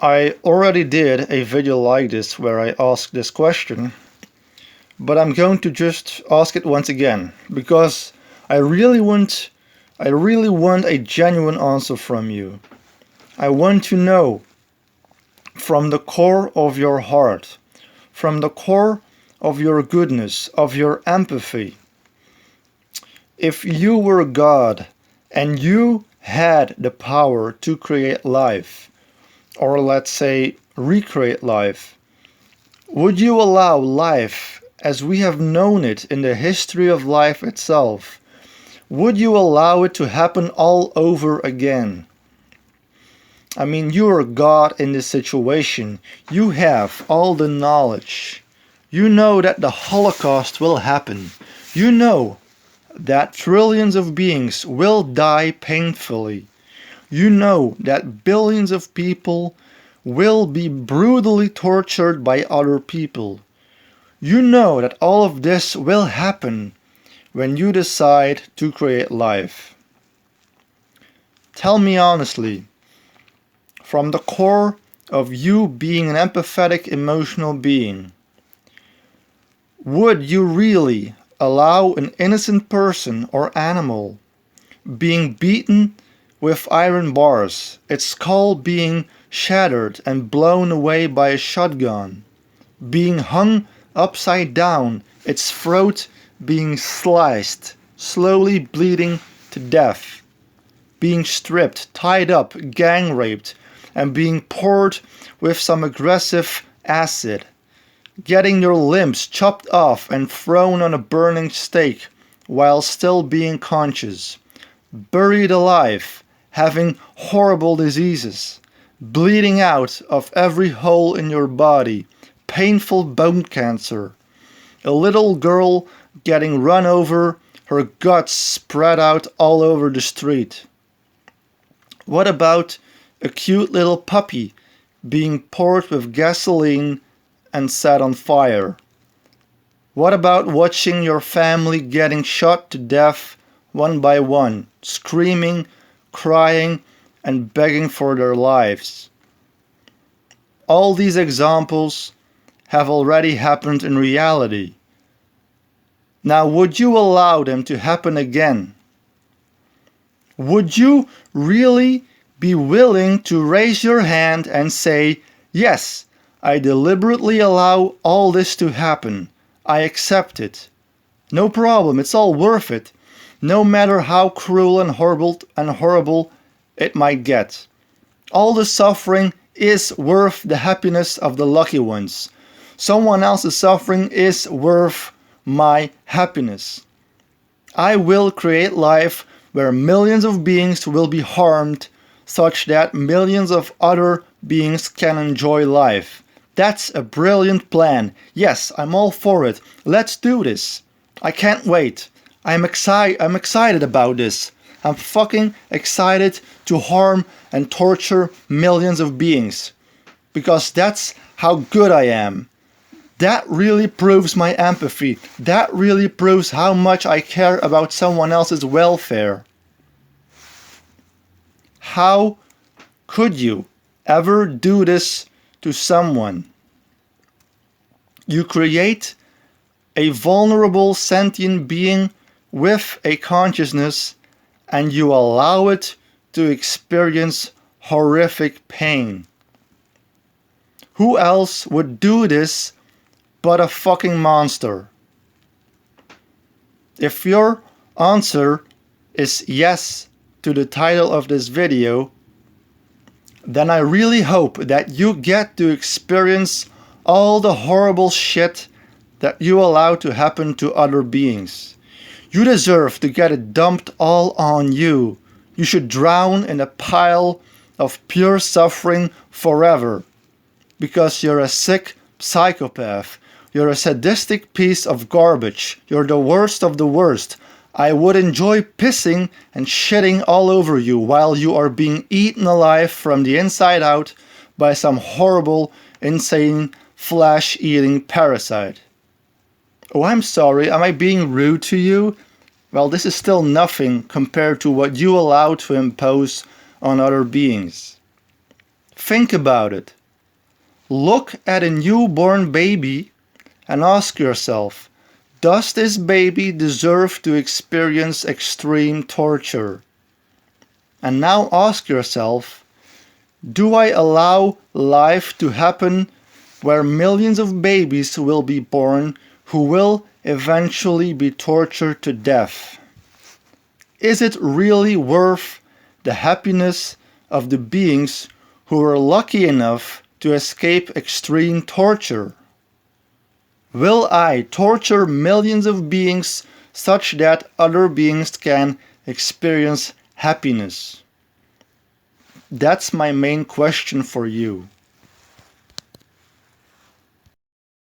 I already did a video like this where I asked this question, but I'm going to just ask it once again because I really want a genuine answer from you. I want to know from the core of your heart, from the core of your goodness, of your empathy. If you were God and you had the power to create life, or let's say recreate life, would you allow life as we have known it in the history of life itself, would you allow it to happen all over again? I mean, you are God in this situation. You have all the knowledge. You know that the Holocaust will happen. You know that trillions of beings will die painfully. You know that billions of people will be brutally tortured by other people. You know that all of this will happen when you decide to create life. Tell me honestly, from the core of you being an empathetic, emotional being, would you really allow an innocent person or animal being beaten with iron bars, its skull being shattered and blown away by a shotgun, being hung upside down, its throat being sliced, slowly bleeding to death, being stripped, tied up, gang raped, and being poured with some aggressive acid, getting your limbs chopped off and thrown on a burning stake while still being conscious, buried alive, having horrible diseases, bleeding out of every hole in your body, painful bone cancer, a little girl getting run over, her guts spread out all over the street. What about a cute little puppy being poured with gasoline and set on fire? What about watching your family getting shot to death one by one, screaming, crying, and begging for their lives? All these examples have already happened in reality. Now, would you allow them to happen again? Would you really be willing to raise your hand and say, yes, I deliberately allow all this to happen. I accept it. No problem, it's all worth it, no matter how cruel and horrible it might get. All the suffering is worth the happiness of the lucky ones. Someone else's suffering is worth my happiness. I will create life where millions of beings will be harmed such that millions of other beings can enjoy life. That's a brilliant plan. Yes, I'm all for it. Let's do this. I can't wait. I'm excited about this. I'm fucking excited to harm and torture millions of beings. Because that's how good I am. That really proves my empathy. That really proves how much I care about someone else's welfare. How could you ever do this to someone? You create a vulnerable sentient being with a consciousness and you allow it to experience horrific pain. Who else would do this but a fucking monster? If your answer is yes to the title of this video, then I really hope that you get to experience all the horrible shit that you allow to happen to other beings. You deserve to get it dumped all on you. You should drown in a pile of pure suffering forever. Because you're a sick psychopath. You're a sadistic piece of garbage. You're the worst of the worst. I would enjoy pissing and shitting all over you while you are being eaten alive from the inside out by some horrible, insane, flesh-eating parasite. Oh, I'm sorry, am I being rude to you? Well, this is still nothing compared to what you allow to impose on other beings. Think about it. Look at a newborn baby and ask yourself, does this baby deserve to experience extreme torture? And now ask yourself, do I allow life to happen where millions of babies will be born who will eventually be tortured to death? Is it really worth the happiness of the beings who were lucky enough to escape extreme torture? Will I torture millions of beings such that other beings can experience happiness? That's my main question for you.